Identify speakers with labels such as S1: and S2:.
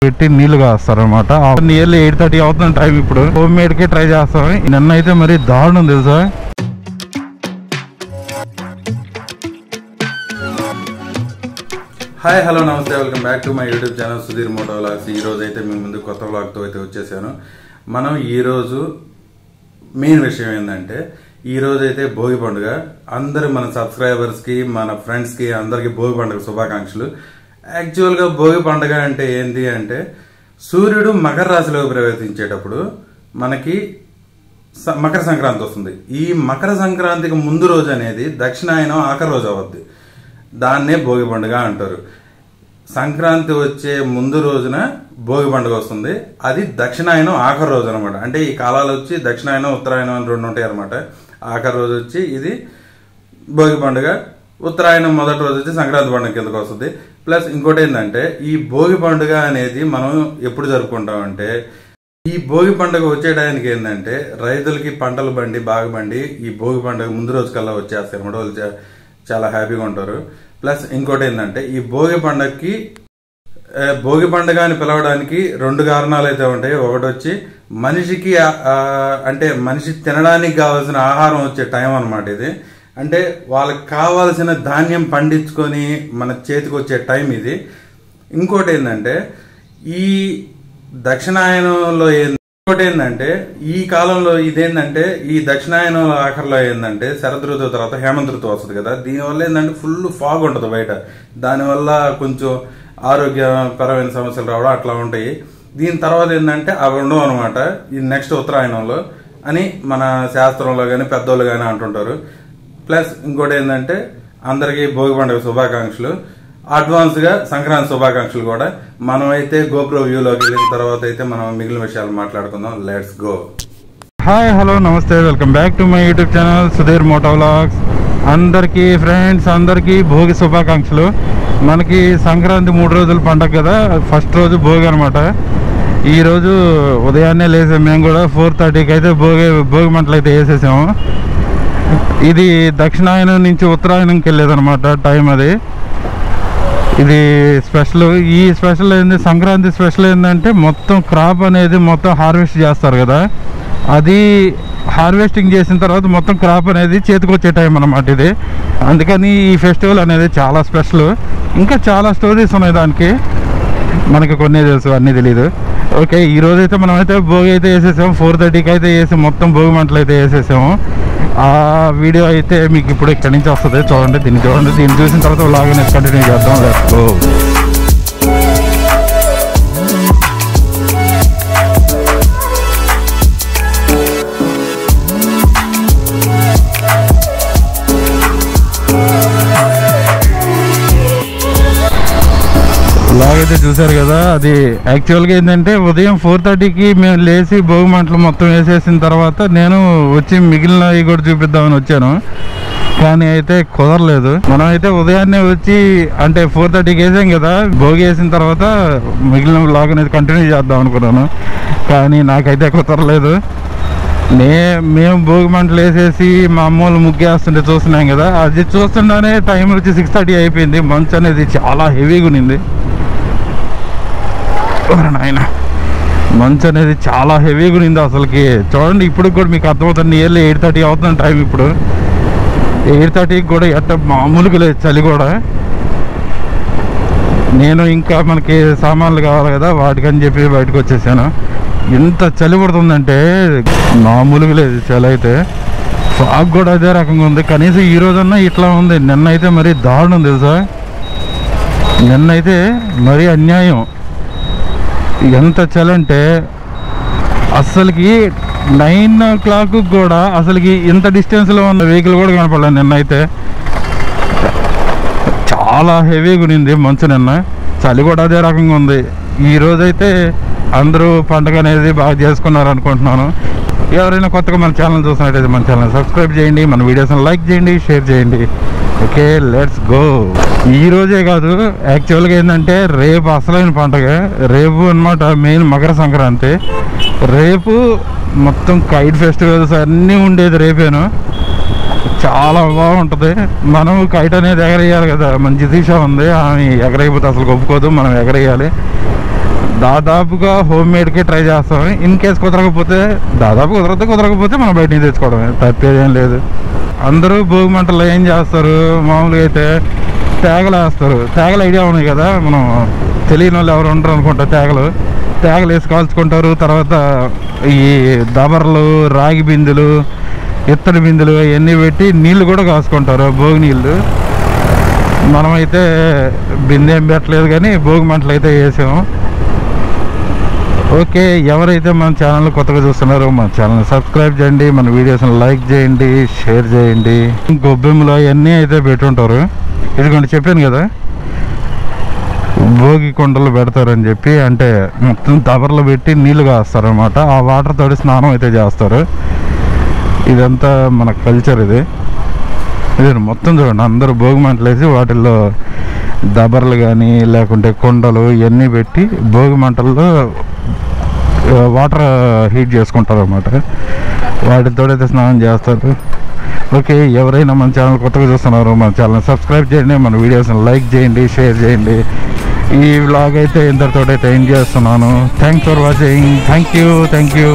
S1: పెట్టి నీళ్లు కాస్తారనమాట. నియర్లీ 8:30 అవుతున్న టైం. ఇప్పుడు హోమ్ మేడ్కే ట్రై చేస్తాం. నిన్న అయితే మరి దారుణం తెలుసా.
S2: హాయ్ హలో నమస్తే, welcome back to my YouTube channel Sudheer moto vlogs. ఈరోజు అయితే మీ ముందు కొత్త వ్లాగ్తో అయితే వచ్చేసాను. మనం ఈరోజు మెయిన్ విషయం ఏంటంటే, ఈరోజు అయితే భోగి పండుగ. అందరూ మన సబ్స్క్రైబర్స్కి, మన ఫ్రెండ్స్కి అందరికీ భోగి పండుగ శుభాకాంక్షలు. యాక్చువల్గా భోగి పండుగ అంటే ఏంటి అంటే, సూర్యుడు మకర రాశిలోకి ప్రవేశించేటప్పుడు మనకి మకర సంక్రాంతి వస్తుంది. ఈ మకర సంక్రాంతికి ముందు రోజు అనేది దక్షిణాయనం ఆఖరి రోజు అవద్ది. దాన్నే భోగి పండుగ అంటారు. సంక్రాంతి వచ్చే ముందు రోజున భోగి పండుగ వస్తుంది. అది దక్షిణాయనం ఆఖరి రోజు అనమాట. అంటే ఈ కాలాలు వచ్చి దక్షిణాయనం ఉత్తరాయణం అని రెండు ఉంటాయి అనమాట. ఆఖరి రోజు వచ్చి ఇది భోగి పండుగ, ఉత్తరాయణం మొదటి రోజు వచ్చి సంక్రాంతి పండుగ కిందకు వస్తుంది. ప్లస్ ఇంకోటి ఏంటంటే, ఈ భోగి పండుగ అనేది మనం ఎప్పుడు జరుపుకుంటామంటే, ఈ భోగి పండుగ వచ్చే టైంకి ఏంటంటే రైతులకి పంటలు బాగా బండి ఈ భోగి పండుగ ముందు రోజు కల్లా వచ్చేస్తాయి అనమాట. వాళ్ళు చాలా హ్యాపీగా ఉంటారు. ప్లస్ ఇంకోటి ఏంటంటే, ఈ భోగి పండుగకి భోగి పండుగ అని పిలవడానికి రెండు కారణాలు అయితే ఉంటాయి. ఒకటి వచ్చి మనిషికి అంటే మనిషి తినడానికి కావాల్సిన ఆహారం వచ్చే టైం అనమాట ఇది. అంటే వాళ్ళకి కావాల్సిన ధాన్యం పండించుకొని మన చేతికి వచ్చే టైం ఇది. ఇంకోటి ఏంటంటే, ఈ దక్షిణాయనంలో ఇంకోటి ఏంటంటే, ఈ కాలంలో ఇదేంటంటే, ఈ దక్షిణాయనం ఆఖరిలో ఏంటంటే శరద్ ఋతువు తర్వాత హేమంత్ ఋతువు వస్తుంది కదా. దీనివల్ల ఏంటంటే ఫుల్ ఫాగ్ ఉంటుంది బయట. దానివల్ల కొంచెం ఆరోగ్యపరమైన సమస్యలు రావడం అట్లా ఉంటాయి. దీని తర్వాత ఏంటంటే అవి ఉండవు అనమాట. ఈ నెక్స్ట్ ఉత్తరాయణంలో అని మన శాస్త్రంలో కానీ పెద్దోళ్ళు కానీ అంటుంటారు. ప్లస్ ఇంకోటి ఏంటంటే, అందరికీ భోగి పండుగ శుభాకాంక్షలు. అడ్వాన్స్ గా సంక్రాంతి శుభాకాంక్షలు కూడా. మనం అయితే గోప్రో వ్యూలోకి వెళ్ళిన తర్వాత అయితే మనం మిగిలిన విషయాలు మాట్లాడుకుందాం. Let's go.
S1: హాయ్ హలో నమస్తే, welcome back to my YouTube channel Sudheer moto vlogs. అందరికీ ఫ్రెండ్స్ అందరికీ భోగి శుభాకాంక్షలు. మనకి సంక్రాంతి 3 రోజుల పండగ కదా. ఫస్ట్ రోజు భోగి అనమాట. ఈరోజు ఉదయాన్నే లేసాం. మేము కూడా 4:30కి అయితే భోగి మంటలు అయితే వేసేసాము. ఇది దక్షిణాయనం నుంచి ఉత్తరాయణంకి వెళ్ళేదనమాట టైం అది. ఇది స్పెషల్. ఈ స్పెషల్ ఏంది, సంక్రాంతి స్పెషల్ ఏంటంటే మొత్తం క్రాప్ అనేది మొత్తం హార్వెస్ట్ చేస్తారు కదా. అది హార్వెస్టింగ్ చేసిన తర్వాత మొత్తం క్రాప్ అనేది చేతికి వచ్చే టైం అన్నమాట ఇది. అందుకని ఈ ఫెస్టివల్ అనేది చాలా స్పెషల్. ఇంకా చాలా స్టోరీస్ ఉన్నాయి దానికి. మనకి కొన్ని తెలుసు, అన్నీ తెలీదు. ఓకే, ఈరోజు అయితే మనం అయితే భోగి అయితే వేసేసాము. 4:30కి అయితే వేసి మొత్తం భోగి మంటలు అయితే వేసేసాము. ఆ వీడియో అయితే మీకు ఇప్పుడు ఇక్కడి నుంచి వస్తుంది. చూడండి, దీన్ని చూడండి. దీన్ని చూసిన తర్వాత లాగ్ అనేది కంటిన్యూ చేద్దాం. Let's go. లాగ్ అయితే చూసారు కదా. అది యాక్చువల్గా ఏంటంటే ఉదయం 4:30కి మేము లేచి భోగి మంటలు మొత్తం వేసేసిన తర్వాత నేను వచ్చి మిగిలినవి కూడా చూపిద్దామని వచ్చాను. కానీ అయితే కుదరలేదు. మనం అయితే ఉదయాన్నే వచ్చి అంటే 4:30కి వేసాం కదా. భోగి వేసిన తర్వాత మిగిలిన లాగ్ అనేది కంటిన్యూ చేద్దాం అనుకున్నాను. కానీ నాకైతే కుదరలేదు. మేము భోగి మంటలు వేసేసి మా అమ్మోళ్ళు ముగ్గేస్తుంటే చూస్తున్నాం కదా. అది చూస్తుండగానే టైం వచ్చి 6:30 అయిపోయింది. మంచు అనేది చాలా హెవీగా ఉన్నింది. నాయన, మంచు అనేది చాలా హెవీగా ఉంది అసలుకి. చూడండి, ఇప్పుడు కూడా మీకు అర్థమవుతుంది. నియర్లీ 8:30 అవుతున్న టైం. ఇప్పుడు 8:30కి కూడా ఎట్ట మామూలుగా లేదు చలి కూడా. నేను ఇంకా మనకి సామాన్లు కావాలి కదా, వాటికని చెప్పి బయటకు వచ్చేసాను. ఎంత చలి పడుతుందంటే మామూలుగా లేదు చలి అయితే. ఫాగ్ కూడా అదే రకంగా ఉంది. కనీసం ఈ రోజన్నా ఇట్లా ఉంది. నిన్న అయితే మరీ దారుణం తెలుసా. నిన్నైతే మరీ అన్యాయం. ఎంత చలి అంటే అసలుకి 9 o'clock కూడా అసలుకి ఇంత డిస్టెన్స్లో ఉన్న వెహికల్ కూడా కనపడలేదు. నిన్నైతే చాలా హెవీగా ఉన్నింది మంచు. నిన్న చలి కూడా అదే రకంగా ఉంది. ఈరోజైతే అందరూ పండుగ అనేది బాగా చేసుకున్నారు అనుకుంటున్నాను. ఎవరైనా కొత్తగా మన ఛానల్ చూసినట్టయితే మన ఛానల్ సబ్స్క్రైబ్ చేయండి, మన వీడియోస్ని లైక్ చేయండి, షేర్ చేయండి. Okay, let's go. ఈ రోజే కాదు, యాక్చువల్గా ఏంటంటే రేపు అసలైన పండుగ. రేపు అనమాట మెయిన్ మకర సంక్రాంతి. రేపు మొత్తం కైట్ ఫెస్టివల్స్ అన్నీ ఉండేది రేపేను. చాలా బాగుంటుంది. మనం కైట్ అనేది ఎగరేయాలి కదా. మన జితీషా ఉంది, ఆమె ఎగరైపోతే అసలు ఒప్పుకోదు. మనం ఎగరేయాలి. దాదాపుగా హోమ్ మేడ్కే ట్రై చేస్తాం. ఇన్ కేస్ కుదరకపోతే కుదరకపోతే మనం బయట నుంచి తెచ్చుకోవడమే, తప్పేదేం లేదు. అందరూ భోగి మంటల్లో ఏం చేస్తారు, మామూలుగా అయితే తేగలు వేస్తారు. తేగలు ఐడియా ఉన్నాయి కదా, మనం తెలియని వాళ్ళు ఎవరు ఉండరు అనుకుంటా. తేగలు వేసి కాల్చుకుంటారు. తర్వాత ఈ దబర్లు, రాగి బిందెలు, ఇత్తడి బిందెలు అవన్నీ పెట్టి నీళ్ళు కూడా కాసుకుంటారు, భోగి నీళ్ళు. మనమైతే బిందె ఏం పెట్టలేదు కానీ భోగి మంటలు అయితే వేసాము. ఓకే, ఎవరైతే మన ఛానల్ కొత్తగా చూస్తున్నారో మన ఛానల్ సబ్స్క్రైబ్ చేయండి, మన వీడియోస్ని లైక్ చేయండి, షేర్ చేయండి. గొబ్బెమ్మలు అవన్నీ అయితే పెట్టుంటారు. ఇదిగోండి చెప్పాను కదా, భోగి కొండలు పెడతారని చెప్పి, అంటే మొత్తం దబర్లు పెట్టి నీళ్ళు కాస్తారనమాట. ఆ వాటర్ తోటి స్నానం అయితే చేస్తారు. ఇదంతా మన కల్చర్. ఇది మొత్తం చూడండి, అందరూ భోగి మంటలు వేసి వాటిల్లో దబర్లు కానీ లేకుంటే కొండలు ఇవన్నీ పెట్టి భోగి మంటల్లో వాటర్ హీట్ చేసుకుంటారు అన్నమాట. వాటితోడైతే స్నానం చేస్తారు. ఓకే, ఎవరైనా మన ఛానల్ కొత్తగా చూస్తున్నారో మన ఛానల్ సబ్స్క్రైబ్ చేయండి, మన వీడియోస్ని లైక్ చేయండి, షేర్ చేయండి. ఈ వ్లాగ్ అయితే ఇంతటితోటైతే ఎండ్ చేస్తున్నాను. Thanks for watching. Thank you.